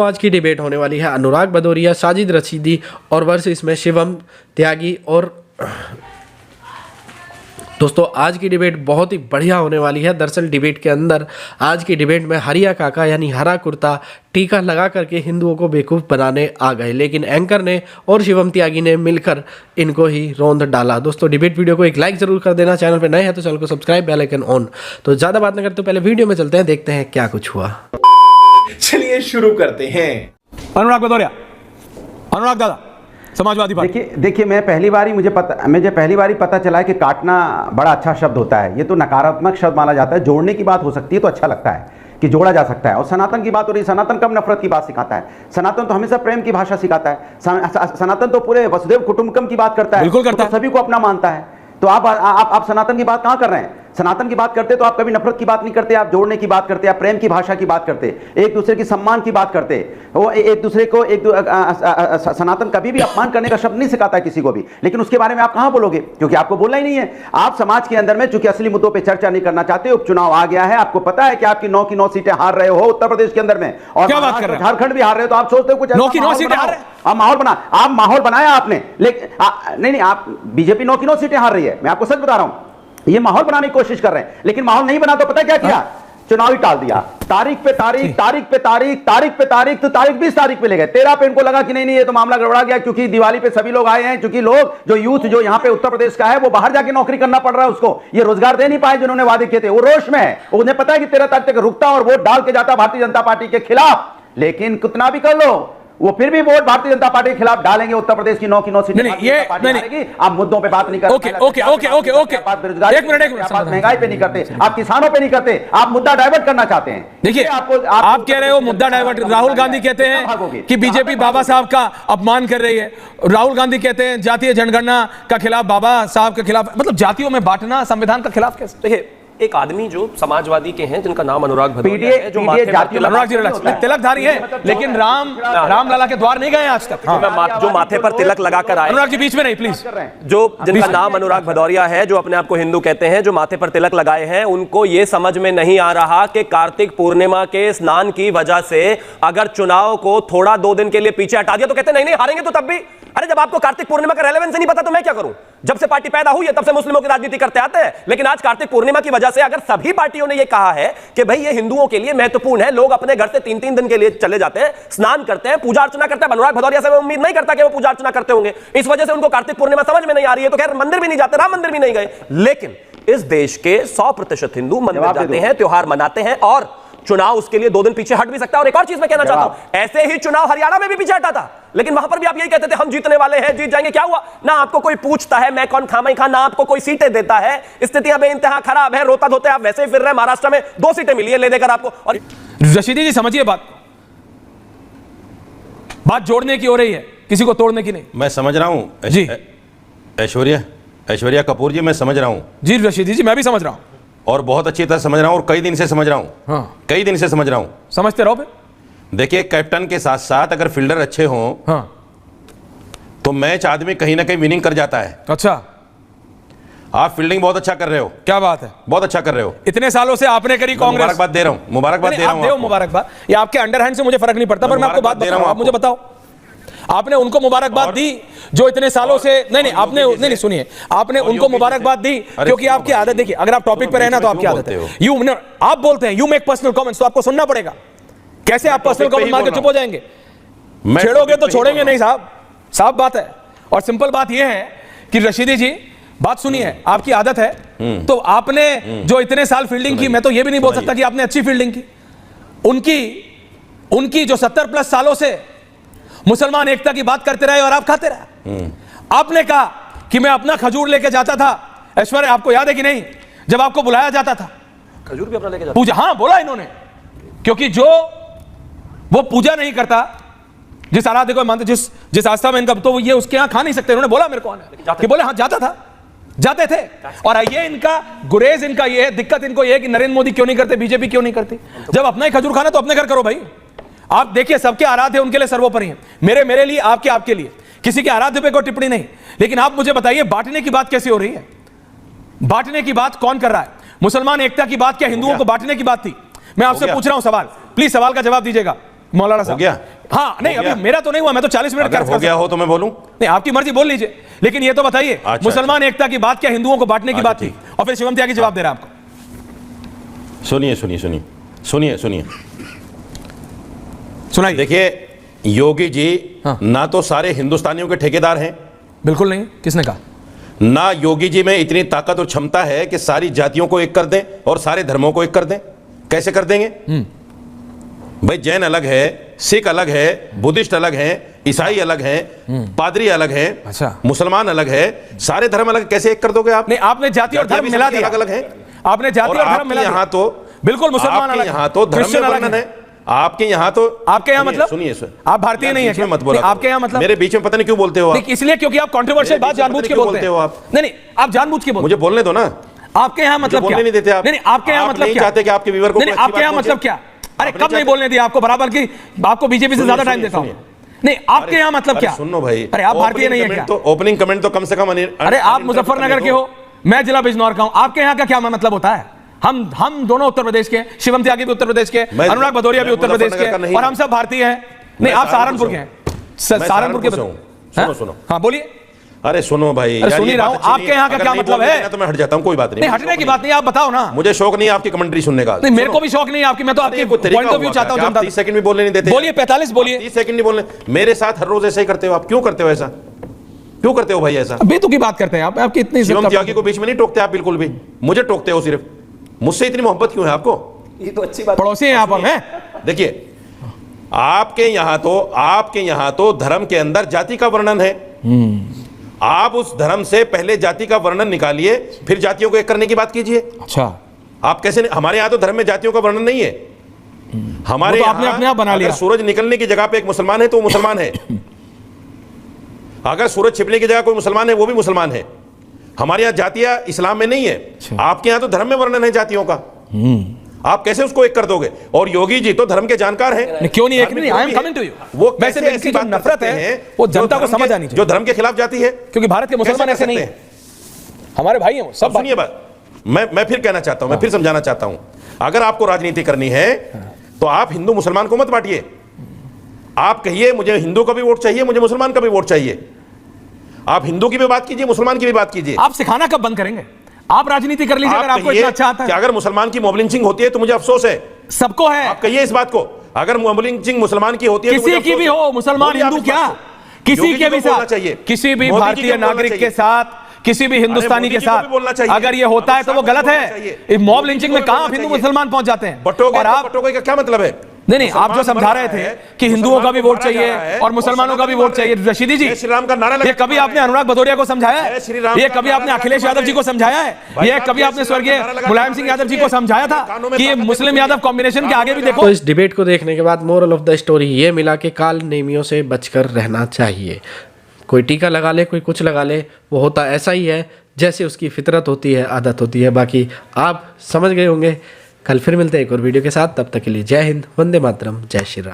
दोस्तों आज की डिबेट होने वाली है अनुराग भदौरिया, साजिद रशीदी और वर्सेस में शिवम त्यागी। और दोस्तों आज की डिबेट बहुत ही बढ़िया होने वाली है। दरअसल डिबेट के अंदर आज की डिबेट में हरिया काका यानी हरा कुर्ता टीका लगा करके हिंदुओं को बेवकूफ़ बनाने आ गए, लेकिन एंकर ने और शिवम त्यागी ने मिलकर इनको ही रौंद डाला। दोस्तों डिबेट वीडियो को एक लाइक जरूर कर देना, चैनल पर नए हैं तो चैनल को सब्सक्राइब, बेल आइकन ऑन। तो ज़्यादा बात न करते पहले वीडियो में चलते हैं, देखते हैं क्या कुछ हुआ। चलिए शुरू करते हैं। अनुराग भदौरिया, अनुराग दादा, समाजवादी पार्टी। देखिए मुझे पहली बार पता चला है कि काटना बड़ा अच्छा शब्द होता है। ये तो नकारात्मक शब्द माना जाता है। जोड़ने की बात हो सकती है तो अच्छा लगता है कि जोड़ा जा सकता है। और सनातन की बात हो रही है, सनातन कब नफरत की बात सिखाता है? सनातन तो हमेशा प्रेम की भाषा सिखाता है। सनातन तो पूरे वसुदेव कुटुंबकम की बात करता है, बिल्कुल करता है, सभी को अपना मानता है। तो आप सनातन की बात कहां कर रहे हैं? सनातन की बात करते तो आप कभी नफरत की बात नहीं करते, आप जोड़ने की बात करते, आप प्रेम की भाषा की बात करते, एक दूसरे की सम्मान की बात करते। वो एक दूसरे को सनातन कभी भी अपमान करने का शब्द नहीं सिखाता है किसी को भी, लेकिन उसके बारे में आप कहां बोलोगे? क्योंकि आपको बोलना ही नहीं है। आप समाज के अंदर में चूंकि असली मुद्दों पर चर्चा नहीं करना चाहते, उपचुनाव आ गया है, आपको पता है कि आपकी 9 की 9 सीटें हार रहे हो उत्तर प्रदेश के अंदर में, और झारखंड भी हार रहे हो। तो आप सोचते हो कुछ 9 की 9 सीटें हार रहे हैं? आप माहौल बनाया आपने, लेकिन नहीं, आप बीजेपी 9 की 9 सीटें हार रही है। मैं आपको सच बता रहा हूं, ये माहौल बनाने की कोशिश कर रहे हैं, लेकिन माहौल नहीं बना तो पता क्या किया? चुनाव ही टाल दिया। तारीख पे तारीख, तारीख पे तारीख, तारीख पे तारीख, तो तारीख 20 तारीख पे ले गए। 13 पे इनको लगा कि नहीं ये तो मामला गड़बड़ा गया, क्योंकि दिवाली पे सभी लोग आए हैं, क्योंकि लोग जो यूथ जो यहाँ पे उत्तर प्रदेश का है वो बाहर जाके नौकरी करना पड़ रहा है, उसको ये रोजगार दे नहीं पाए जिन्होंने वादे किए थे। वो रोष में है, उन्हें पता है कि 13 तारीख तक रुकता और वोट डाल के जाता भारतीय जनता पार्टी के खिलाफ। लेकिन कितना भी कर लो, वो फिर भी वोट भारतीय जनता पार्टी के खिलाफ डालेंगे। उत्तर प्रदेश की 9 की 9 सीटें नहीं, आप मुद्दों पे बात नहीं करते। एक मिनट, महंगाई पे नहीं करते, आप किसानों पे नहीं करते, आप मुद्दा डाइवर्ट करना चाहते हैं। देखिए आप कह रहे हो मुद्दा डाइवर्ट। राहुल गांधी कहते हैं कि बीजेपी बाबा साहब का अपमान कर रही है। राहुल गांधी कहते हैं जातीय जनगणना का खिलाफ, बाबा साहब के खिलाफ, मतलब जातियों में बांटना संविधान का खिलाफ कैसे? देखिए एक आदमी जो समाजवादी के हैं जिनका नाम अनुराग भदौरिया है, जो तिलकधारी है, लेकिन रामलला के द्वार नहीं गए आज तक। जो माथे पर तिलक लगाकर आए। अनुराग जी बीच में नहीं प्लीज। जो जिनका नाम अनुराग भदौरिया है, जो अपने आप को हिंदू कहते हैं, जो माथे पर तिलक लगाए हैं, उनको यह समझ में नहीं आ रहा कि कार्तिक पूर्णिमा के स्नान की वजह से अगर चुनाव को थोड़ा 2 दिन के लिए पीछे हटा दिया तो कहते नहीं हारेंगे तो तब भी। अरे जब आपको कार्तिक पूर्णिमा का रेलेवेंस नहीं पता तो मैं क्या करूं? जब से पार्टी पैदा हुई है तब से मुस्लिमों की राजनीति करते आते हैं, लेकिन आज कार्तिक पूर्णिमा की वजह से अगर सभी पार्टियों ने यह कहा है कि भाई ये हिंदुओं के लिए महत्वपूर्ण है, लोग अपने घर से 3-3 दिन के लिए चले जाते हैं, स्नान करते हैं, पूजा अर्चना करते हैं। अनुराग भदौरिया से मैं उम्मीद नहीं करता कि वो पूजा अर्चना करते होंगे, इस वजह से उनको कार्तिक पूर्णिमा समझ में नहीं आ रही है। तो खैर मंदिर भी नहीं जाते, राम मंदिर भी नहीं गए, लेकिन इस देश के 100% हिंदू मंदिर जाते हैं, त्योहार मनाते हैं, और चुनाव उसके लिए 2 दिन पीछे हट भी सकता है। और एक और चीज मैं कहना चाहता हूं, ऐसे ही चुनाव हरियाणा में भी पीछे हटा था, लेकिन वहां पर भी आप यही कहते थे हम जीतने वाले हैं, जीत जाएंगे। क्या हुआ? ना आपको कोई पूछता है मैं कौन खामा खा, ना आपको कोई सीटें देता है। स्थितियां बेइंतहा खराब है, रोता धोते आप वैसे ही फिर रहे। महाराष्ट्र में 2 सीटें मिली है ले देकर आपको। और रशीदी जी समझिए बात जोड़ने की हो रही है, किसी को तोड़ने की नहीं। मैं समझ रहा हूं जी। ऐश्वर्या कपूर जी, मैं समझ रहा हूं जी। रशीदी जी मैं भी समझ रहा हूं, और बहुत अच्छी तरह समझ रहा हूं, और कई दिन से समझ रहा हूं। हाँ। कई दिन से समझ रहा हूं। समझते रहो फिर। देखिए कैप्टन के साथ साथ अगर फील्डर अच्छे हों, हाँ, तो मैच आदमी कहीं ना कहीं विनिंग कर जाता है। अच्छा, आप फील्डिंग बहुत अच्छा कर रहे हो। क्या बात है, बहुत अच्छा कर रहे हो। इतने सालों से आपने करी कांग्रेस। मुबारकबाद दे रहा हूं, मुबारकबाद दे रहा हूं। मुबारकबाद, ये आपके अंडरहैंड से मुझे फर्क नहीं पड़ता, पर मैं आपको बात दे रहा हूं। आप मुझे बताओ, आपने उनको मुबारकबाद दी जो इतने सालों से नहीं आपने नहीं सुनिए, आपने उनको मुबारकबाद दी क्योंकि आपकी आदत, देखिए अगर आप टॉपिक पर रहना तो आपकी आदत है, आप बोलते हैं यू मेक पर्सनल कमेंट्स, तो आपको सुनना पड़ेगा। कैसे आप पर्सनल कमेंट मार के चुप हो जाएंगे? छेड़ोगे तो छोड़ेंगे नहीं साहब, साफ बात है। और सिंपल बात यह है कि रशीदी जी बात सुनिए, आपकी आदत है, तो आपने जो इतने साल फील्डिंग की, मैं तो ये भी नहीं बोल सकता कि आपने अच्छी फील्डिंग की। उनकी जो 70+ सालों से मुसलमान एकता की बात करते रहे और आप खाते रहे। आपने कहा कि मैं अपना खजूर लेके जाता था। ऐश्वर्या आपको याद है कि नहीं, जब आपको बुलाया जाता था खजूर भी अपना लेके जाता? पूजा, हाँ बोला इन्होंने, क्योंकि जो वो पूजा नहीं करता, जिस आराध्य को मानते, जिस आस्था में इनका, तो ये उसके यहां खा नहीं सकते। उन्होंने बोला मेरे को कि बोले हाँ जाता था, जाते थे। और ये इनका गुरेज, इनका ये है दिक्कत, इनको ये है कि नरेंद्र मोदी क्यों नहीं करते, बीजेपी क्यों नहीं करती। जब अपना ही खजूर खाना तो अपने घर करो भाई। आप देखिए सबके आराध्य उनके लिए सर्वोपरि है, मेरे लिए, आपके लिए, किसी के आराध्य पे कोई टिप्पणी नहीं। लेकिन आप मुझे बताइए बांटने की बात कैसे हो रही है? बांटने की बात कौन कर रहा है? मुसलमान एकता की बात क्या हिंदुओं को बांटने की बात थी? मैं आपसे पूछ रहा हूं सवाल, प्लीज सवाल का जवाब दीजिएगा। मौलाना साहब गया? हाँ नहीं हो गया? अभी मेरा तो नहीं हुआ, मैं तो 40 मिनट अगर हो गया हो तो मैं बोलूं? नहीं आपकी मर्जी, बोल लीजिए, लेकिन ये तो बताइए अच्छा, मुसलमान एकता की बात क्या, हिंदुओं को बांटने की अच्छा, बात थी? ठीक। और फिर शिवम त्यागी जवाब दे रहा है आपको। सुनिए सुनिए सुनिए सुनिए सुनिए सुनाइए। देखिए योगी जी हाँ। ना तो सारे हिंदुस्तानियों के ठेकेदार हैं, बिल्कुल नहीं, किसने कहा? ना योगी जी में इतनी ताकत और क्षमता है कि सारी जातियों को एक कर दें और सारे धर्मों को एक कर दें। कैसे कर देंगे भाई? जैन अलग है, सिख अलग है, बुद्धिस्ट अलग है, ईसाई अलग है, पादरी अलग है, अच्छा। मुसलमान अलग है, सारे धर्म अलग, कैसे एक कर दोगे आप? नहीं आपने जाति और धर्म मिला दिया, अलग अलग है। आपने जाति और धर्म मिला दिया। यहाँ तो बिल्कुल मुसलमान आपके अलग, यहाँ तो धर्म में क्रिश्चियन अलग वर्णन है, आपके यहाँ तो आपके यहाँ मतलब सुनिए आप भारतीय नहीं है क्या? मत बोला, आपके यहाँ मतलब मेरे बीच में पता नहीं क्यों बोलते हो आप? इसलिए क्योंकि आप कंट्रोवर्शियल बात जानबूझ के बोलते हो आप। नहीं नहीं आप जानबूझ के बोलते मुझे बोलने दो ना। आपके यहाँ मतलब क्या? बोलने नहीं देते आप। नहीं आपके यहाँ मतलब नहीं क्या? चाहते कि आपके व्यूअर को नहीं आपके यहाँ मतलब क्या? अरे कब नहीं बोलने दिया आपको? बराबर की आपको बीजेपी से ज्यादा टाइम देता हूँ। नहीं आपके यहाँ मतलब क्या? सुनो भाई, अरे आप भारतीय नहीं है क्या? तो ओपनिंग कमेंट तो कम से कम अरे आप मुजफ्फरनगर के हो, मैं जिला बिजनौर का हूं, आपके यहाँ का क्या मतलब होता है? हम दोनों उत्तर प्रदेश के, शिवम त्यागी भी उत्तर प्रदेश के, अनुराग भदौरिया भी उत्तर प्रदेश के, और हम सब भारतीय हैं। नहीं आप सहारनपुर के हैं, सहारनपुर के। सुनो सुनो, हाँ बोलिए। अरे सुनो भाई, सुन ही रहा हूं, आपके यहाँ का क्या मतलब है? तो मैं हट जाता हूं, कोई बात नहीं। हटने की बात नहीं, आप बताओ ना। मुझे शौक नहीं आपकी कमेंट्री सुनने का। नहीं मेरे को भी शौक नहीं है आपकी, मैं तो आपकी पॉइंट ऑफ व्यू चाहता हूं। 30 सेकंड भी बोलने नहीं देते। बोलिए 45 बोलिए। 30 सेकंड नहीं बोलने। मेरे साथ हर रोज ऐसा ही करते हो आप, क्यों करते हो ऐसा? क्यों करते हो भाई ऐसा? बेतु की बात करते हैं आप, आपकी इतनी शिवम त्यागी को बीच में नहीं टोकते आप बिल्कुल भी, मुझे टोकते हो सिर्फ। मुझसे इतनी मोहब्बत क्यों है आपको? ये तो अच्छी बात। पड़ोसी हैं आप हम हैं। देखिए आपके यहां तो धर्म के अंदर जाति का वर्णन है। आप उस धर्म से पहले जाति का वर्णन निकालिए, फिर जातियों को एक करने की बात कीजिए। अच्छा आप कैसे? हमारे यहां तो धर्म में जातियों का वर्णन नहीं है। हमारे तो आपने अपने आप बना लिया। अगर सूरज निकलने की जगह पे एक मुसलमान है तो वो मुसलमान है, अगर सूरज छिपने की जगह कोई मुसलमान है वो भी मुसलमान है। हमारे यहाँ जातियां इस्लाम में नहीं है, आपके यहाँ तो धर्म में वर्णन है जातियों का। आप कैसे उसको एक कर दोगे? और योगी जी तो धर्म के जानकार हैं। क्यों नहीं एक? नहीं I am coming to you. वो वैसे कैसे इनकी जो नफरत है वो जनता को समझ आनी चाहिए, जो धर्म के खिलाफ जाती है, क्योंकि भारत के मुसलमान ऐसे नहीं है, हमारे भाई हैं वो सब। सुनिए बात, मैं फिर कहना चाहता हूं, मैं फिर समझाना चाहता हूं, अगर आपको राजनीति करनी है तो आप हिंदू मुसलमान को मत बांटिए। आप कहिए मुझे हिंदू का भी वोट चाहिए, मुझे मुसलमान का भी वोट चाहिए। आप हिंदू की भी बात कीजिए, मुसलमान की भी बात कीजिए। आप सिखाना कब बंद करेंगे? आप राजनीति कर लीजिए अगर आपको इतना अच्छा आता है। अगर मुसलमान की मॉब लिंचिंग होती है तो मुझे अफसोस है। सबको है। आप कहिए इस बात को, अगर मॉब लिंचिंग मुसलमान की होती है तो किसी की भी हो, मुसलमान हिंदू क्या, किसी के भी साथ, किसी भी भारतीय नागरिक के साथ, किसी भी हिंदुस्तानी के साथ अगर ये होता है तो वो गलत है। मॉब लिंचिंग में कहां हिंदू मुसलमान पहुंच जाते हैं? और आप बटोगे का क्या मतलब है? नहीं आप जो समझा रहे थे कि हिंदुओं का भी वोट चाहिए और मुसलमानों का भी वोट चाहिए, रशीदी जी, श्री राम का नारा ये कभी आपने अनुराग भदौरिया को समझाया है? ये कभी आपने अखिलेश यादव जी को समझाया है? ये कभी आपने स्वर्गीय मुलायम सिंह यादव जी को समझाया था कि ये मुस्लिम यादव कॉम्बिनेशन के आगे भी देखो? तो इस डिबेट को देखने के बाद मोरल ऑफ द स्टोरी ये मिला कि काल नेमियों से बचकर रहना चाहिए। कोई टीका लगा ले, कोई कुछ लगा ले, वो होता ऐसा ही है जैसे उसकी फितरत होती है, आदत होती है। बाकी आप समझ गए होंगे। कल फिर मिलते हैं एक और वीडियो के साथ, तब तक के लिए जय हिंद, वंदे मातरम, जय श्री राम।